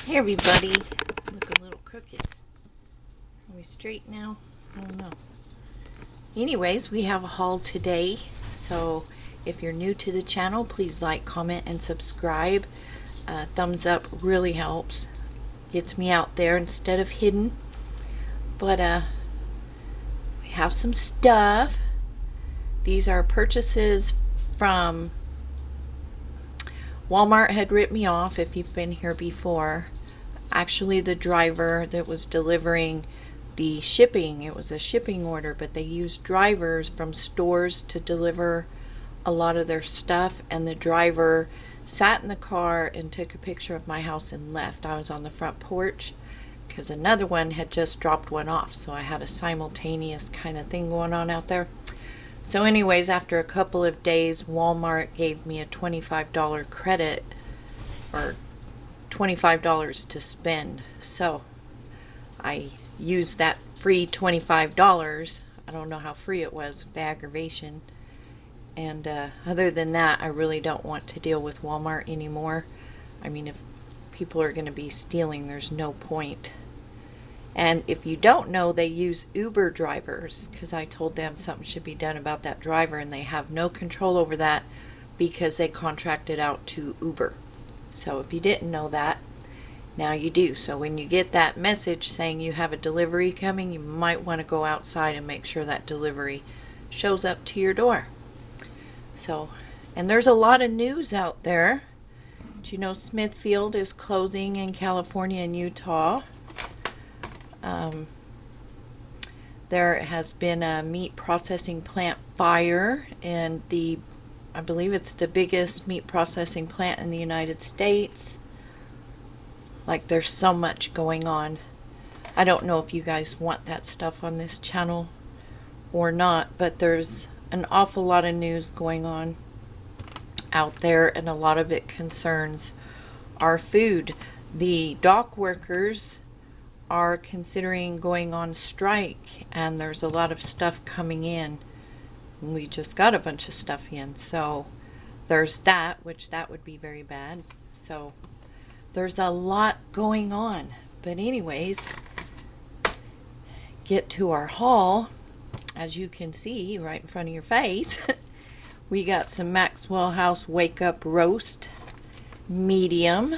Hey everybody, look a little crooked. Are we straight now? I don't know. Anyways, we have a haul today, so if you're new to the channel, please like, comment, and subscribe. Thumbs up really helps. Gets me out there instead of hidden. But we have some stuff. These are purchases from Walmart. Had ripped me off if you've been here before. Actually, the driver that was delivering the shipping, it was a shipping order, but they used drivers from stores to deliver a lot of their stuff, and the driver sat in the car and took a picture of my house and left. I was on the front porch because another one had just dropped one off, so I had a simultaneous kind of thing going on out there. So anyways, after a couple of days, Walmart gave me a $25 credit, or $25 to spend. So I used that free $25. I don't know how free it was with the aggravation. And other than that, I really don't want to deal with Walmart anymore. I mean, if people are going to be stealing, there's no point. And if you don't know, they use Uber drivers, because I told them something should be done about that driver, and they have no control over that because they contracted out to Uber. So if you didn't know that, now you do. So when you get that message saying you have a delivery coming, you might want to go outside and make sure that delivery shows up to your door. So, and there's a lot of news out there. Do you know Smithfield is closing in California and Utah? There has been a meat processing plant fire, and I believe it's the biggest meat processing plant in the United States. Like, there's so much going on. I don't know if you guys want that stuff on this channel or not, but there's an awful lot of news going on out there, and a lot of it concerns our food. The dock workers are considering going on strike, and there's a lot of stuff coming in. We just got a bunch of stuff in, so there's that, which that would be very bad. So there's a lot going on. But anyways, get to our haul. As you can see right in front of your face, we got some Maxwell House Wake Up Roast medium.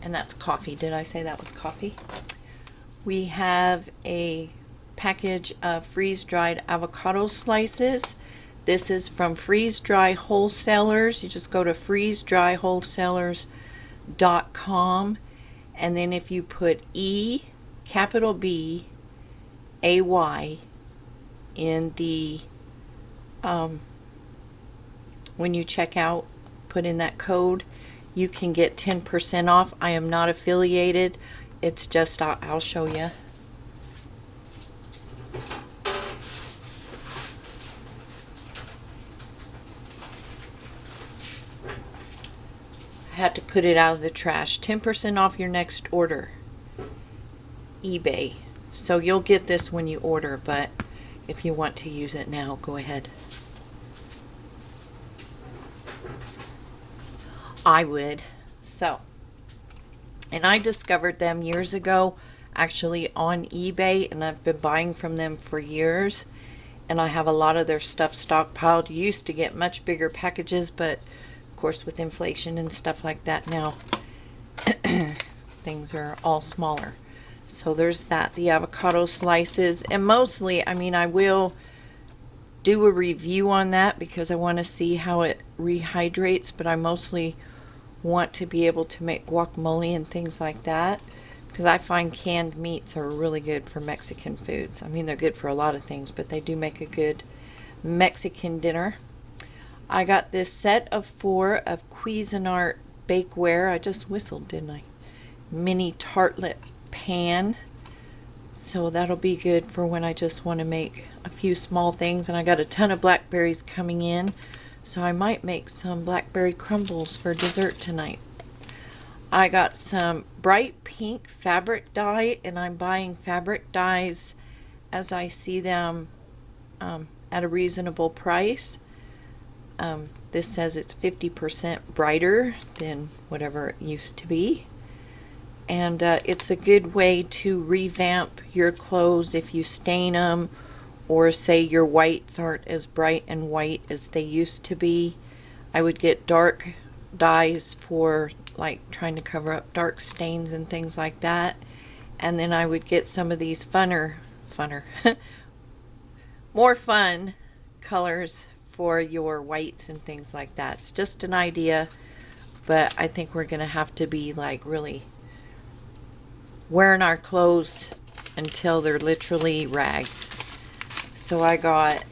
And that's coffee. Did I say that was coffee? We have a package of freeze-dried avocado slices. This is from Freeze Dry Wholesalers. You just go to freezedryWholesalers.com, and then if you put E, capital B, A-Y in the, when you check out, put in that code, you can get 10% off. I am not affiliated. It's just, I'll show you. I had to put it out of the trash. 10% off your next order. eBay. So you'll get this when you order, but if you want to use it now, go ahead. I would. So, and I discovered them years ago, actually on eBay, and I've been buying from them for years, and I have a lot of their stuff stockpiled. Used to get much bigger packages, but of course with inflation and stuff like that now, things are all smaller. So there's that, the avocado slices, and mostly, I mean, I will do a review on that because I want to see how it rehydrates, but I mostly want to be able to make guacamole and things like that, because I find canned meats are really good for Mexican foods. I mean, they're good for a lot of things, but they do make a good Mexican dinner. I got this set of 4 of Cuisinart Bakeware. I just whistled, didn't I? Mini tartlet pan. So that'll be good for when I just want to make a few small things. And I got a ton of blackberries coming in, so I might make some blackberry crumbles for dessert tonight. I got some bright pink fabric dye, and I'm buying fabric dyes as I see them at a reasonable price. This says it's 50% brighter than whatever it used to be. And it's a good way to revamp your clothes if you stain them, or say your whites aren't as bright and white as they used to be. I would get dark dyes for like trying to cover up dark stains and things like that. And then I would get some of these funner, more fun colors for your whites and things like that. It's just an idea, but I think we're gonna have to be like really wearing our clothes until they're literally rags. So I got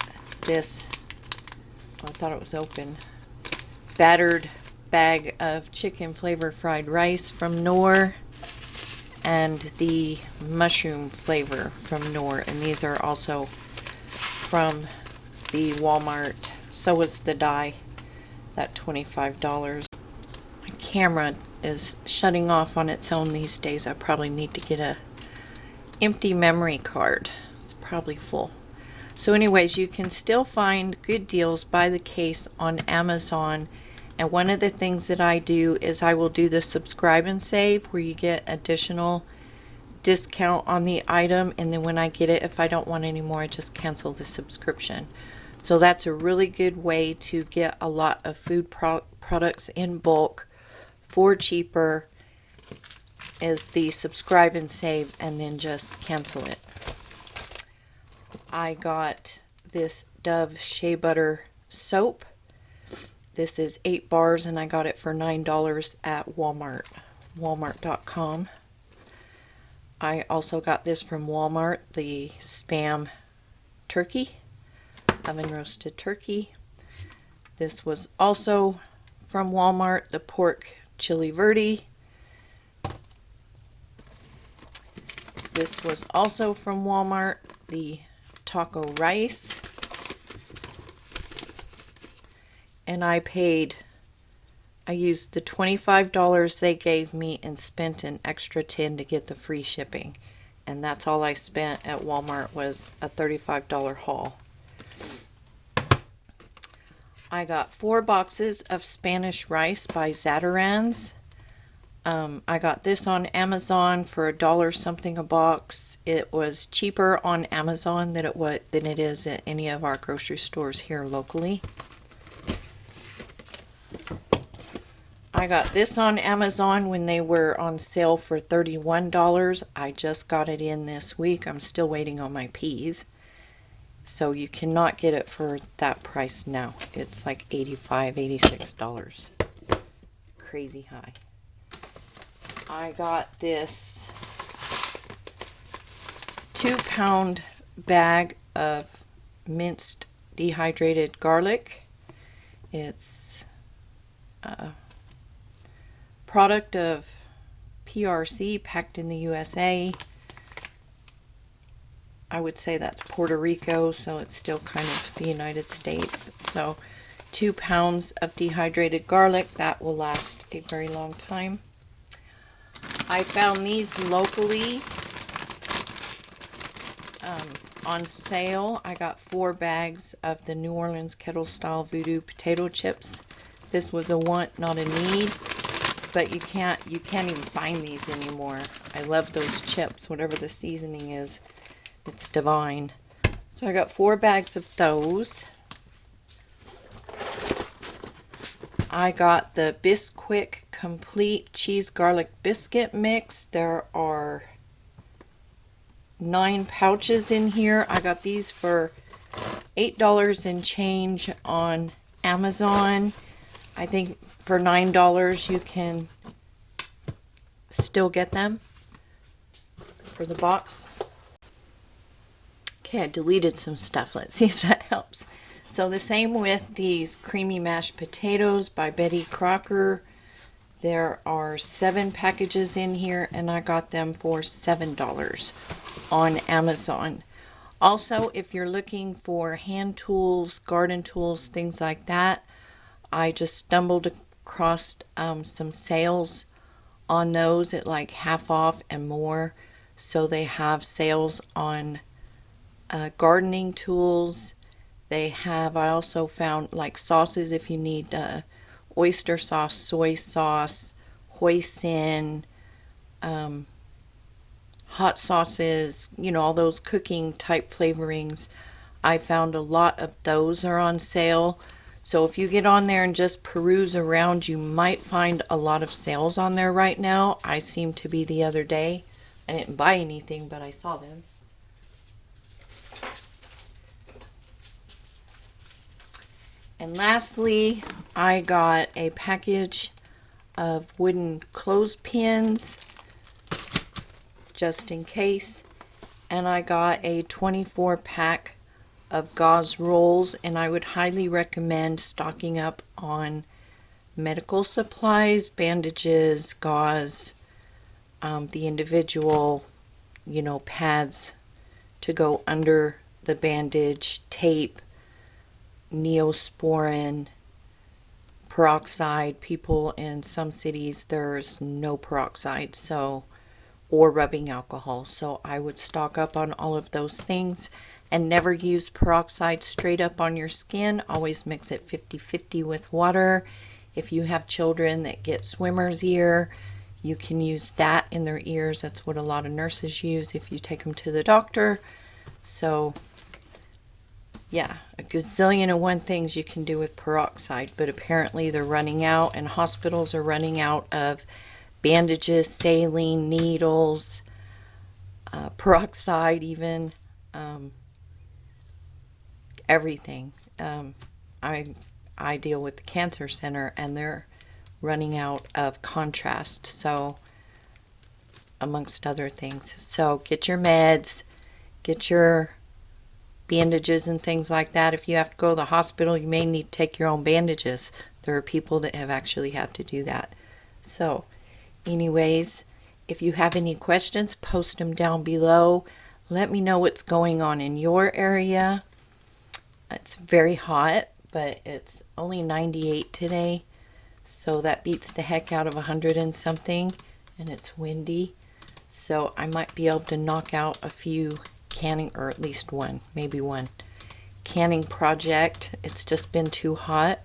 this, I thought it was open, battered bag of chicken flavor fried rice from Knorr, and the mushroom flavor from Knorr, and these are also from the Walmart. So is the dye, that $25. My camera is shutting off on its own these days. I probably need to get a empty memory card. It's probably full. So anyways, you can still find good deals by the case on Amazon. And one of the things that I do is I will do the subscribe and save, where you get additional discount on the item, and then when I get it, if I don't want any more, I just cancel the subscription. So that's a really good way to get a lot of food products in bulk for cheaper, is the subscribe and save and then just cancel it. I got this Dove Shea Butter soap. This is 8 bars and I got it for $9 at Walmart, walmart.com. I also got this from Walmart, the Spam turkey, oven roasted turkey. This was also from Walmart, the pork chili verde. This was also from Walmart, the taco rice. And I used the $25 they gave me and spent an extra $10 to get the free shipping. And that's all I spent at Walmart, was a $35 haul. I got 4 boxes of Spanish rice by Zatarain's. I got this on Amazon for $1 something a box. It was cheaper on Amazon than it is at any of our grocery stores here locally. I got this on Amazon when they were on sale for $31. I just got it in this week. I'm still waiting on my peas. So you cannot get it for that price now. It's like $85, $86. Crazy high. I got this 2-pound bag of minced dehydrated garlic. It's a product of PRC, packed in the USA. I would say that's Puerto Rico, so it's still kind of the United States. So 2 pounds of dehydrated garlic, that will last a very long time. I found these locally on sale. I got 4 bags of the New Orleans kettle style voodoo potato chips. This was a want, not a need, but you can't even find these anymore. I love those chips, whatever the seasoning is. It's divine. So I got 4 bags of those. I got the Bisquick Complete Cheese Garlic Biscuit Mix. There are 9 pouches in here. I got these for $8 and change on Amazon. I think for $9 you can still get them for the box. Okay, I deleted some stuff. Let's see if that helps. So the same with these creamy mashed potatoes by Betty Crocker. There are 7 packages in here and I got them for $7 on Amazon. Also, if you're looking for hand tools, garden tools, things like that, I just stumbled across some sales on those at like half off and more. So they have sales on gardening tools They have, I also found like sauces if you need oyster sauce, soy sauce, hoisin, hot sauces, you know, all those cooking type flavorings. I found a lot of those are on sale. So if you get on there and just peruse around, you might find a lot of sales on there right now. I seem to be the other day. I didn't buy anything, but I saw them. And lastly, I got a package of wooden clothespins just in case. And I got a 24 pack of Gauze Rolls, and I would highly recommend stocking up on medical supplies, bandages, gauze, the individual, you know, pads to go under the bandage, tape, Neosporin, peroxide. People in some cities there's no peroxide, so, or rubbing alcohol, so I would stock up on all of those things. And never use peroxide straight up on your skin. Always mix it 50-50 with water. If you have children that get swimmer's ear, you can use that in their ears. That's what a lot of nurses use if you take them to the doctor. So yeah, a gazillion and one things you can do with peroxide, but apparently they're running out, and hospitals are running out of bandages, saline, needles, peroxide even, everything. I deal with the cancer center, and they're running out of contrast, so amongst other things. So get your meds, get your bandages and things like that. If you have to go to the hospital, you may need to take your own bandages. There are people that have actually had to do that. So anyways, if you have any questions, post them down below. Let me know what's going on in your area. It's very hot, but it's only 98 today, so that beats the heck out of 100 and something, and it's windy, so I might be able to knock out a few canning, or at least one, maybe one canning project. It's just been too hot,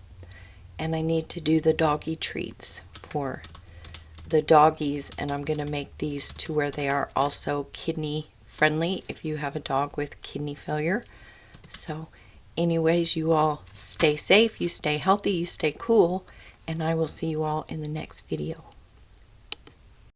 and I need to do the doggy treats for the doggies, and I'm going to make these to where they are also kidney friendly if you have a dog with kidney failure. So anyways, you all stay safe, you stay healthy, you stay cool, and I will see you all in the next video.